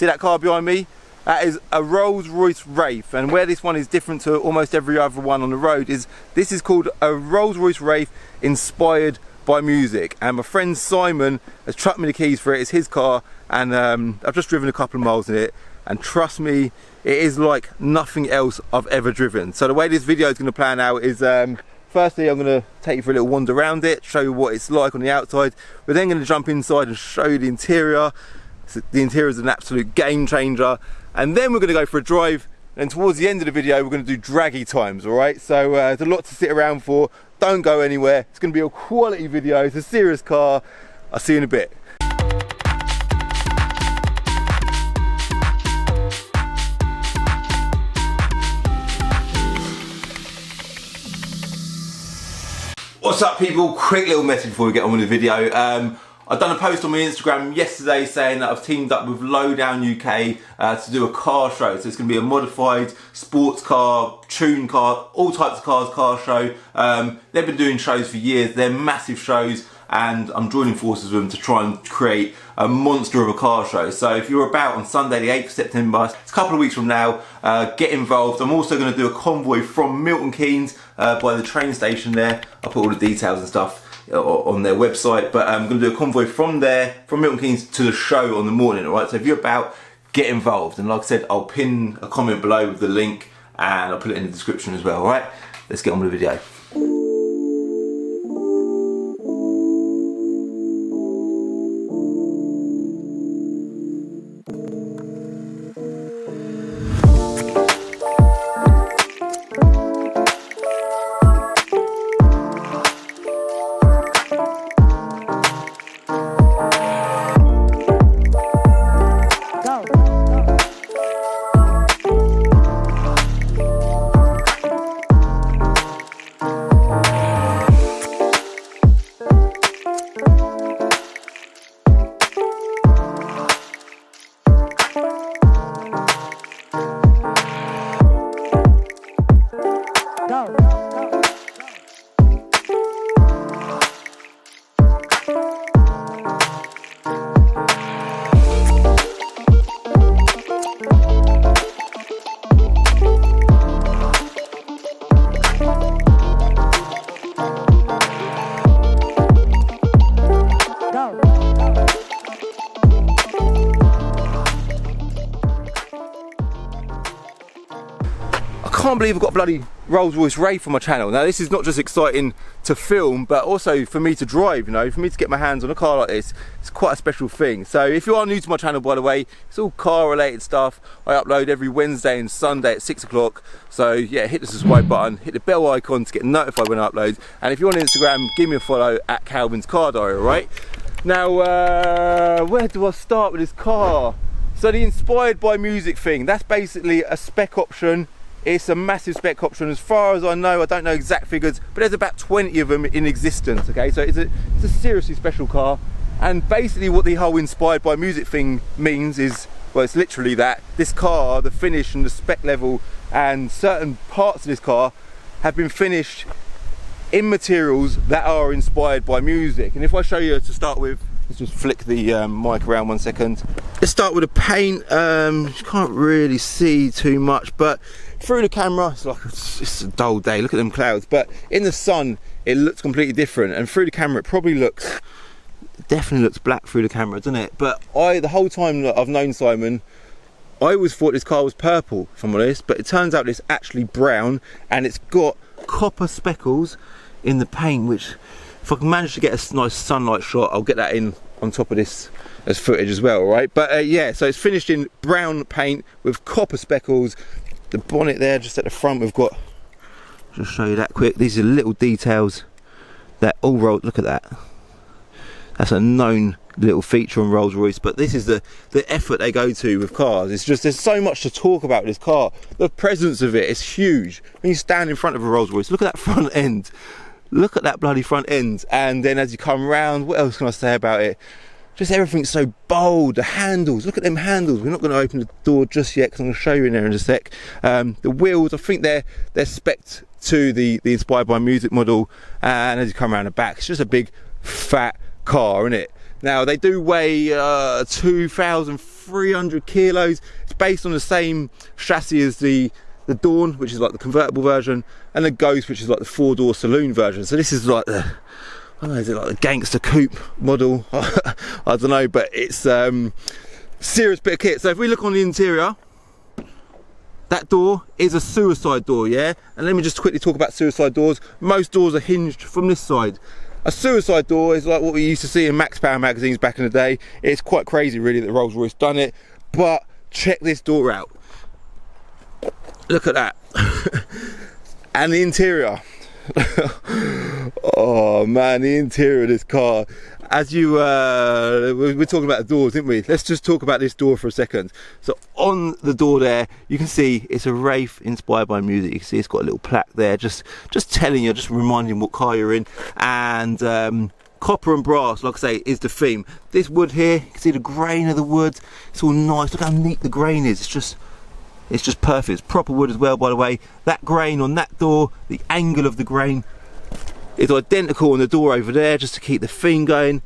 See that car behind me? That is a Rolls-Royce Wraith, and where this one is different to almost every other one on the road is this is called a Rolls-Royce Wraith inspired by music. And my friend Simon has trucked me the keys for it. It's his car, and I've just driven a couple of miles in it, and trust me, it is like nothing else I've ever driven. So the way this video is going to plan out is firstly I'm going to take you for a little wander around it, show you what it's like on the outside. We're then going to jump inside and show you the interior. So the interior is an absolute game changer. And then we're going to go for a drive, and towards the end of the video we're going to do draggy times, alright? So there's a lot to sit around for. Don't go anywhere. It's going to be a quality video. It's a serious car. I'll see you in a bit. What's up people? Quick little message before we get on with the video. I've done a post on my Instagram yesterday saying that I've teamed up with LOWDOWN UK to do a car show. So it's going to be a modified sports car, tune car, all types of cars car show. They've been doing shows for years. They're massive shows, and I'm joining forces with them to try and create a monster of a car show. So if you're about on Sunday the 8th of September, it's a couple of weeks from now, get involved. I'm also going to do a convoy from Milton Keynes by the train station there. I'll put all the details and stuff on their website, but I'm going to do a convoy from there, from Milton Keynes to the show on the morning, alright? So if you're about, get involved, and like I said, I'll pin a comment below with the link, and I'll put it in the description as well, alright? Let's get on with the video. I can't believe I've got a bloody Rolls-Royce Wraith on my channel. Now this is not just exciting to film, but also for me to drive, you know, for me to get my hands on a car like this. It's quite a special thing. So if you are new to my channel, by the way, it's all car related stuff. I upload every Wednesday and Sunday at 6 o'clock. So yeah, hit the subscribe button, hit the bell icon to get notified when I upload. And if you're on Instagram, give me a follow at Calvin's Car Diary, right? Now, where do I start with this car? So the inspired by music thing, that's basically a spec option. It's a massive spec option. As far as I know, I don't know exact figures, but there's about 20 of them in existence, okay? So it's a seriously special car. And basically what the whole inspired by music thing means is, well, it's literally that. This car, the finish and the spec level and certain parts of this car have been finished in materials that are inspired by music. And if I show you to start with, let's just flick the mic around 1 second. Let's start with the paint. You can't really see too much, but through the camera, it's a dull day. Look at them clouds. But in the sun, it looks completely different. And through the camera, it probably looks, definitely looks black through the camera, doesn't it? But the whole time that I've known Simon, I always thought this car was purple, if I'm honest. But it turns out it's actually brown, and it's got copper speckles in the paint, which, if I can manage to get a nice sunlight shot, I'll get that in on top of this as footage as well, right? But yeah, so it's finished in brown paint with copper speckles. The bonnet there, just at the front, we've got, just show you that quick. These are little details that all roll. Look at that. That's a known little feature on Rolls-Royce, but this is the effort they go to with cars. It's just, there's so much to talk about with this car. The presence of it is huge. When you stand in front of a Rolls-Royce, look at that front end. Look at that bloody front end. And then as you come round, what else can I say about it? Just everything's so bold. The handles, look at them handles. We're not going to open the door just yet because I'm going to show you in there in a sec. The wheels, I think they're spec'd to the inspired by music model. And as you come around the back, it's just a big fat car, isn't it? Now they do weigh 2,000 300 kilos. It's based on the same chassis as the Dawn, which is like the convertible version, and the Ghost, which is like the 4-door saloon version. So this is like the, I don't know, is it like the gangster coupe model? I don't know, but it's serious bit of kit. So if we look on the interior, that door is a suicide door, yeah? And let me just quickly talk about suicide doors. Most doors are hinged from this side. A suicide door is like what we used to see in Max Power magazines back in the day. It's quite crazy really that Rolls-Royce done it, but check this door out. Look at that. And the interior. Oh man, the interior of this car. As you we're talking about the doors, didn't we? Let's just talk about this door for a second. So on the door there, you can see it's a Wraith inspired by music. You can see it's got a little plaque there, just telling you, just reminding what car you're in. And copper and brass, like I say, is the theme. This wood here, you can see the grain of the wood. It's all nice. Look how neat the grain is. It's just perfect. It's proper wood as well, by the way. That grain on that door, the angle of the grain is identical on the door over there, just to keep the theme going.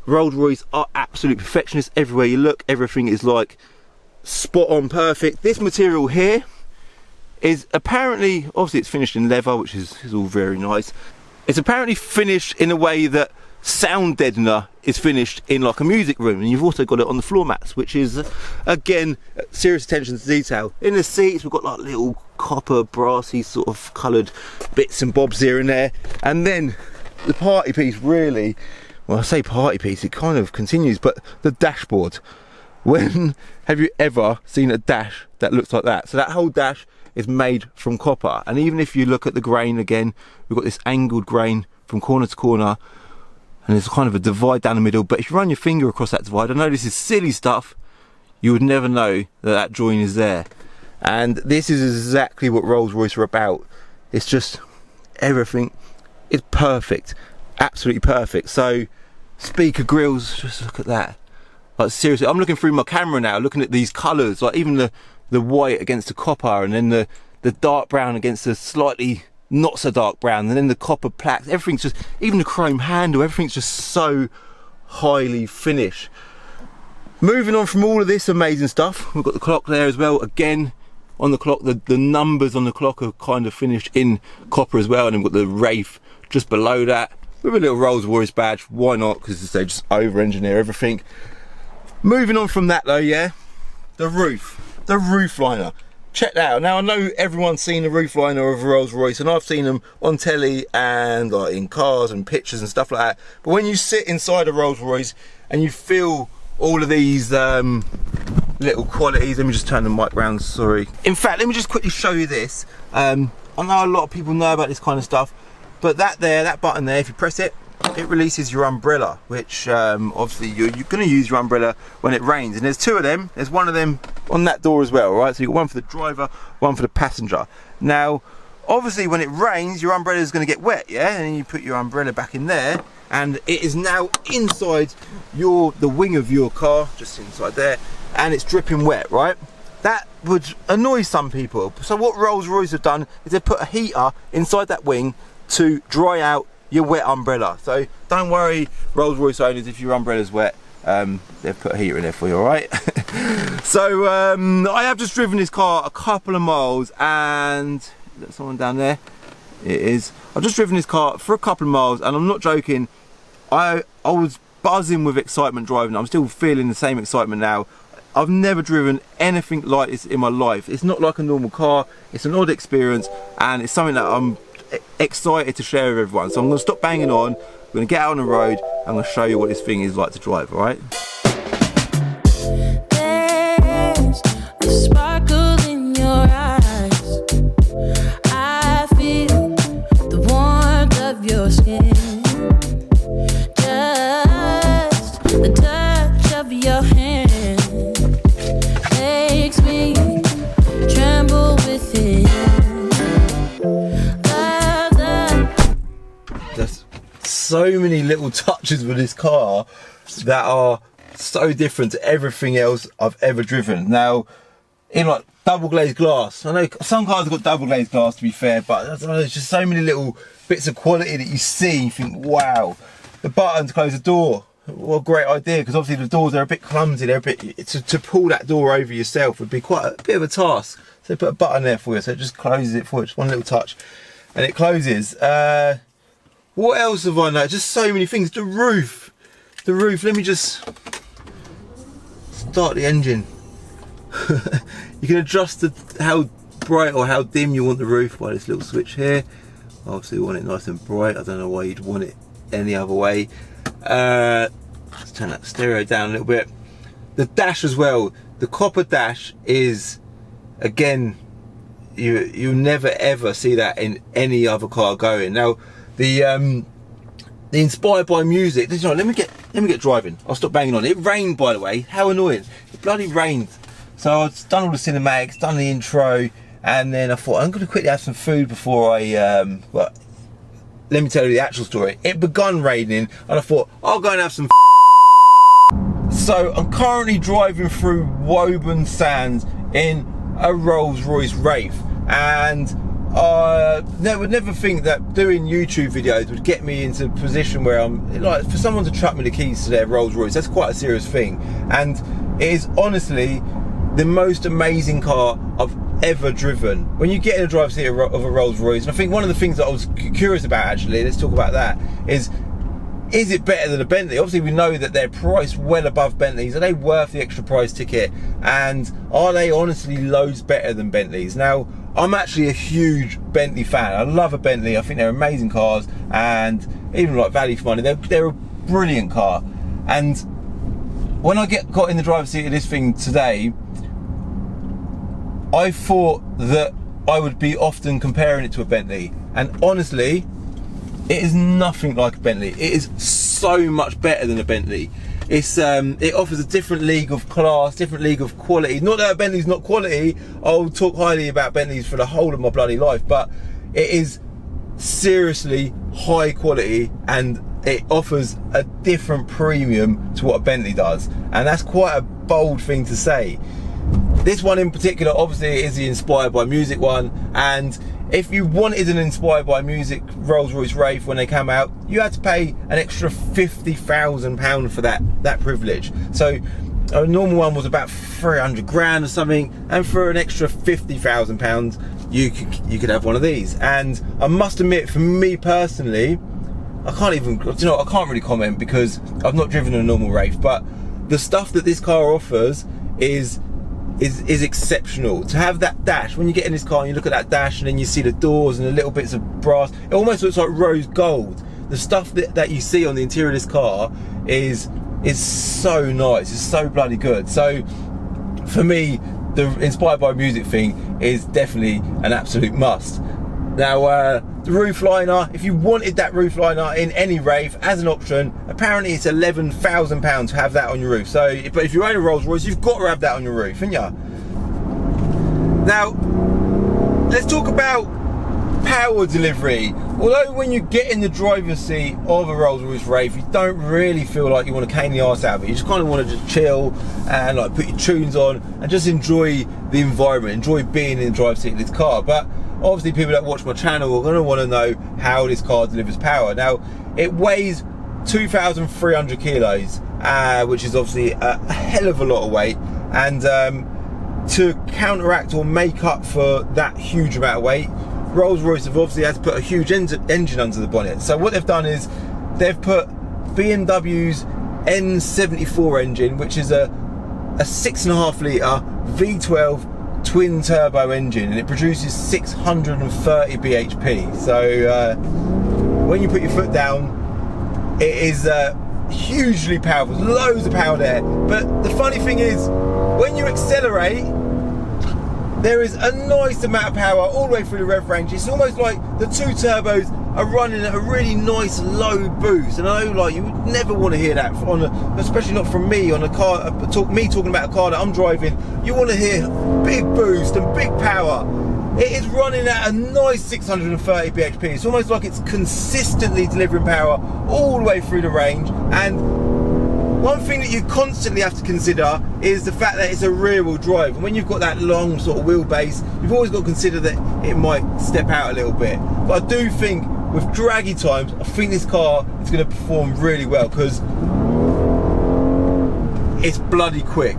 Rolls-Royce are absolute perfectionists. Everywhere you look, everything is like spot on perfect. This material here is apparently, obviously it's finished in leather, which is all very nice. It's apparently finished in a way that sound deadener is finished in like a music room, and you've also got it on the floor mats, which is again serious attention to detail. In the seats we've got like little copper brassy sort of coloured bits and bobs here and there. And then the party piece, really, well I say party piece, it kind of continues, but the dashboard. When have you ever seen a dash that looks like that? So that whole dash is made from copper, and even if you look at the grain again, we've got this angled grain from corner to corner, and there's kind of a divide down the middle. But if you run your finger across that divide, I know this is silly stuff, you would never know that join is there. And this is exactly what Rolls-Royce are about. It's just everything is perfect, absolutely perfect. So speaker grills, just look at that. Like seriously, I'm looking through my camera now, looking at these colours, like even the white against the copper, and then the dark brown against the slightly not so dark brown, and then the copper plaques. Everything's just, even the chrome handle, everything's just so highly finished. Moving on from all of this amazing stuff, we've got the clock there as well. Again, on the clock, the numbers on the clock are kind of finished in copper as well, and then we've got the Wraith just below that with a little Rolls-Royce badge. Why not? Because they just over-engineer everything. Moving on from that though, yeah, the roof liner. Check that out. Now I know everyone's seen the roof liner of a Rolls-Royce, and I've seen them on telly and like in cars and pictures and stuff like that. But when you sit inside a Rolls-Royce and you feel all of these little qualities, let me just turn the mic round, sorry. In fact, let me just quickly show you this. I know a lot of people know about this kind of stuff, but that button there, if you press it, it releases your umbrella, which obviously you're going to use your umbrella when it rains. And there's two of them. There's one of them on that door as well, right? So you've got one for the driver, one for the passenger. Now, obviously when it rains, your umbrella is going to get wet, yeah? And then you put your umbrella back in there, and it is now inside the wing of your car, just inside there, and it's dripping wet, right? That would annoy some people. So what Rolls-Royce have done is they've put a heater inside that wing to dry out your wet umbrella. So don't worry, Rolls-Royce owners, if your umbrella's wet, they've put a heater in there for you, alright? So I have just driven this car a couple of miles, and is that someone down there? It is. I've just driven this car for a couple of miles, and I'm not joking, I was buzzing with excitement driving. I'm still feeling the same excitement now. I've never driven anything like this in my life. It's not like a normal car, it's an odd experience, and it's something that I'm excited to share with everyone. So I'm going to stop banging on, I'm going to get out on the road, I'm going to show you what this thing is like to drive, alright? There's a sparkle in your eyes, I feel the warmth of your skin, just the touch of your hand makes me tremble within. There's so many little touches with this car that are so different to everything else I've ever driven. Now, in like double glazed glass, I know some cars have got double glazed glass to be fair, but I don't know, there's just so many little bits of quality that you see, you think, wow. The button to close the door, what a great idea, because obviously the doors are a bit clumsy. They're a bit, to pull that door over yourself would be quite a bit of a task. So they put a button there for you, so it just closes it for you, just one little touch, and it closes. What else have I noticed? Just so many things. The roof. Let me just start the engine. You can adjust how bright or how dim you want the roof by this little switch here. Obviously we want it nice and bright. I don't know why you'd want it any other way. Let's turn that stereo down a little bit. The dash as well. The copper dash is, again, you'll never ever see that in any other car going. Now the inspired by music. Let me get driving. I'll stop banging on. It rained, by the way. How annoying! It bloody rained. So I've done all the cinematics, done the intro, and then I thought I'm going to quickly have some food before I. Well, let me tell you the actual story. It begun raining, and I thought I'll go and have some. So I'm currently driving through Woburn Sands in a Rolls-Royce Wraith, and I would never think that doing YouTube videos would get me into a position where I'm like, for someone to truck me the keys to their Rolls-Royce, that's quite a serious thing. And it is honestly the most amazing car I've ever driven. When you get in the driver's seat of a Rolls-Royce, and I think one of the things that I was curious about, actually, let's talk about that, is it better than a Bentley? Obviously we know that they're priced well above Bentleys. Are they worth the extra price ticket? And are they honestly loads better than Bentleys? Now, I'm actually a huge Bentley fan. I love a Bentley. I think they're amazing cars, and even like value for money, they're a brilliant car. And when I got in the driver's seat of this thing today, I thought that I would be often comparing it to a Bentley, and honestly, it is nothing like a Bentley. It is so much better than a Bentley. It offers a different league of class, different league of quality. Not that a Bentley's not quality. I'll talk highly about Bentleys for the whole of my bloody life, but it is seriously high quality, and it offers a different premium to what a Bentley does, and that's quite a bold thing to say. This one in particular, obviously, is the inspired by music one, and if you wanted an inspired by music Rolls-Royce Wraith when they came out, you had to pay an extra £50,000 for that privilege. So a normal one was about 300 grand or something, and for an extra £50,000 you could have one of these. And I must admit, for me personally, I can't really comment because I've not driven a normal Wraith, but the stuff that this car offers is exceptional. To have that dash, when you get in this car and you look at that dash and then you see the doors and the little bits of brass, it almost looks like rose gold. The stuff that you see on the interior of this car is so nice, it's so bloody good. So for me, the inspired by music thing is definitely an absolute must. Now the roof liner, if you wanted that roof liner in any Wraith as an option, apparently it's £11,000 to have that on your roof. So, but if you own a Rolls Royce, you've got to have that on your roof, haven't you? Now, let's talk about power delivery. Although when you get in the driver's seat of a Rolls Royce Wraith, you don't really feel like you want to cane the arse out of it. You just kind of want to just chill and like put your tunes on and just enjoy the environment, enjoy being in the driver's seat of this car. But obviously people that watch my channel are going to want to know how this car delivers power. Now, it weighs 2,300 kilos, which is obviously a hell of a lot of weight, and to counteract or make up for that huge amount of weight, Rolls-Royce have obviously had to put a huge engine under the bonnet. So what they've done is they've put BMW's N74 engine, which is a 6.5 litre V12 twin turbo engine, and it produces 630 bhp. So when you put your foot down, it is hugely powerful. There's loads of power there. But the funny thing is, when you accelerate, there is a nice amount of power all the way through the rev range. It's almost like the two turbos are running at a really nice low boost. And I know, like, you would never want to hear that especially not from me on a car. Me talking about a car that I'm driving. You want to hear big boost and big power. It is running at a nice 630 bhp. It's almost like it's consistently delivering power all the way through the range. And one thing that you constantly have to consider is the fact that it's a rear-wheel drive, and when you've got that long sort of wheelbase, you've always got to consider that it might step out a little bit. But I do think with draggy times, I think this car is going to perform really well, because it's bloody quick.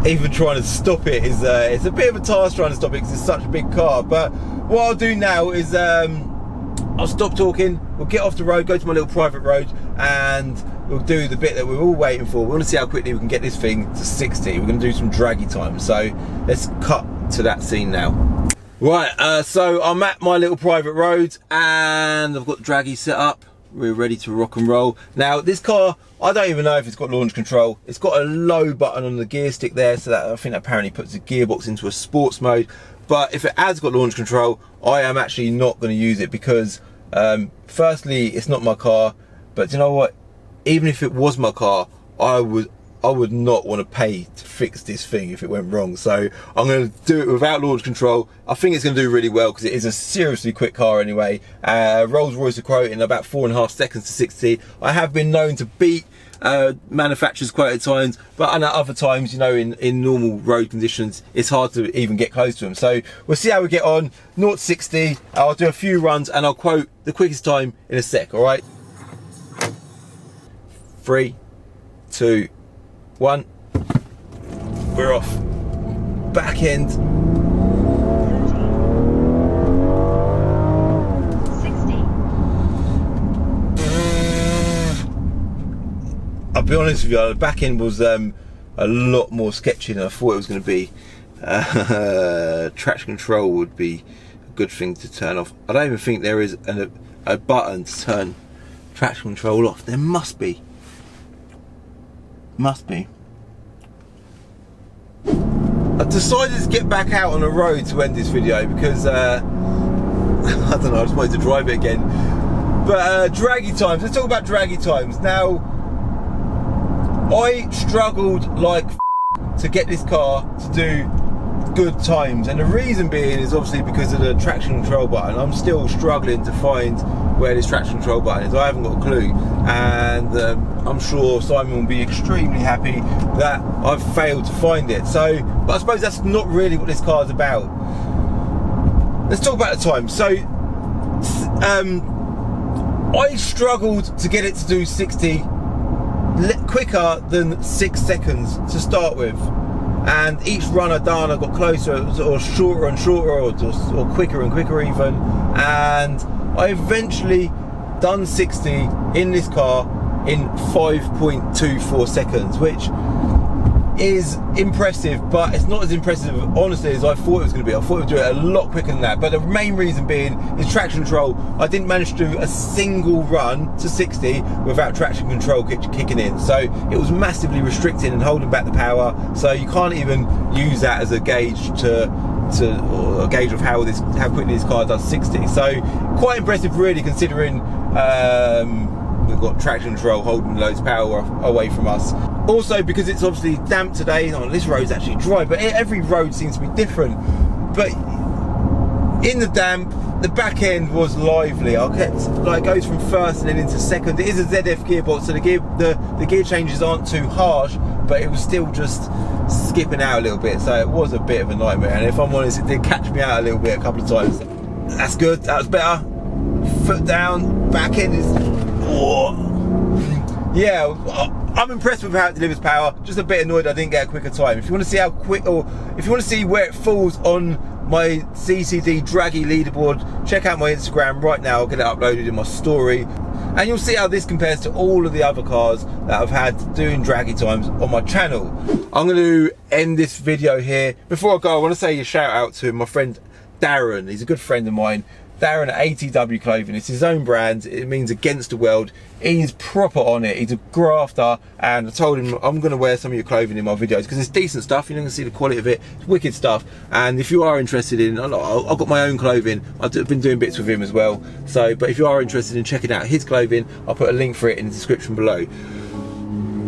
Even trying to stop it is it's a bit of a task trying to stop it because it's such a big car. But what I'll do now is I'll stop talking, we'll get off the road, go to my little private road, and we'll do the bit that we're all waiting for. We want to see how quickly we can get this thing to 60. We're going to do some draggy time, so let's cut to that scene now. Right, so I'm at my little private road and I've got the draggy set up. We're ready to rock and roll. Now this car, I don't even know if it's got launch control. It's got a low button on the gear stick there, so that I think that apparently puts the gearbox into a sports mode. But if it has got launch control, I am actually not going to use it because firstly, it's not my car. But you know what? Even if it was my car, I would not want to pay to fix this thing if it went wrong. So I'm going to do it without launch control. I think it's going to do really well because it is a seriously quick car anyway. Rolls-Royce are quoting about 4.5 seconds to 60. I have been known to beat manufacturers quote at times, but at other times, you know, in normal road conditions, it's hard to even get close to them. So we'll see how we get on. 0 to 60. I'll do a few runs and I'll quote the quickest time in a sec, all right? 3, 2, 1, we're off. Back end. 60. I'll be honest with you, the back end was a lot more sketchy than I thought it was going to be. Traction control would be a good thing to turn off. I don't even think there is a button to turn traction control off. There must be. Must be. I've decided to get back out on the road to end this video because I don't know, I just wanted to drive it again. But draggy times, let's talk about draggy times. Now, I struggled like to get this car to do good times, and the reason being is obviously because of the traction control button. I'm still struggling to find where this traction control button is. I haven't got a clue, and I'm sure Simon will be extremely happy that I've failed to find it. So, but I suppose that's not really what this car is about. Let's talk about the time. So I struggled to get it to do 60 quicker than 6 seconds to start with, and each run I've done I got closer, or shorter and shorter, or quicker and quicker even, and I eventually done 60 in this car in 5.24 seconds, which is impressive, but it's not as impressive honestly as I thought it was going to be. I thought it would do it a lot quicker than that, but the main reason being is traction control. I didn't manage to do a single run to 60 without traction control kicking in, so it was massively restricting and holding back the power, so you can't even use that as a gauge or a gauge of how quickly this car does 60. So quite impressive really, considering we've got traction control holding loads of power away from us. Also, because it's obviously damp today, this road's actually dry, but every road seems to be different. But in the damp, the back end was lively. I kept, like, it goes from first and then into second. It is a ZF gearbox, so the gear changes aren't too harsh, but it was still just skipping out a little bit, so it was a bit of a nightmare. And if I'm honest, it did catch me out a little bit a couple of times. That's good, that was better. Foot down, back end is, yeah, I'm impressed with how it delivers power. Just a bit annoyed I didn't get a quicker time. If you want to see how quick, or if you want to see where it falls on my CCD draggy leaderboard, check out my Instagram right now. I'll get it uploaded in my story, and you'll see how this compares to all of the other cars that I've had doing draggy times on my channel. I'm going to end this video here. Before I go, I want to say a shout out to my friend Darren. He's a good friend of mine. Darren at ATW Clothing. It's his own brand. It means against the world. He's proper on it. He's a grafter, and I told him I'm going to wear some of your clothing in my videos because it's decent stuff. You're going to see the quality of it. It's wicked stuff. And if you are interested in, I've got my own clothing. I've been doing bits with him as well. So, but if you are interested in checking out his clothing, I'll put a link for it in the description below.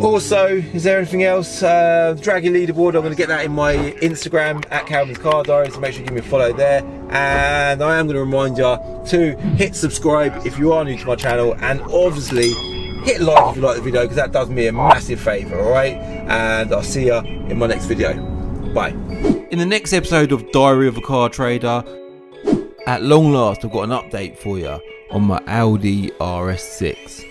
Also, is there anything else? Draggy leaderboard, I'm going to get that in my Instagram at Calvin's Car Diary, so make sure you give me a follow there. And I am going to remind you to hit subscribe if you are new to my channel, and obviously hit like if you like the video, because that does me a massive favour, alright? And I'll see you in my next video. Bye. In the next episode of Diary of a Car Trader, at long last I've got an update for you on my Audi RS6.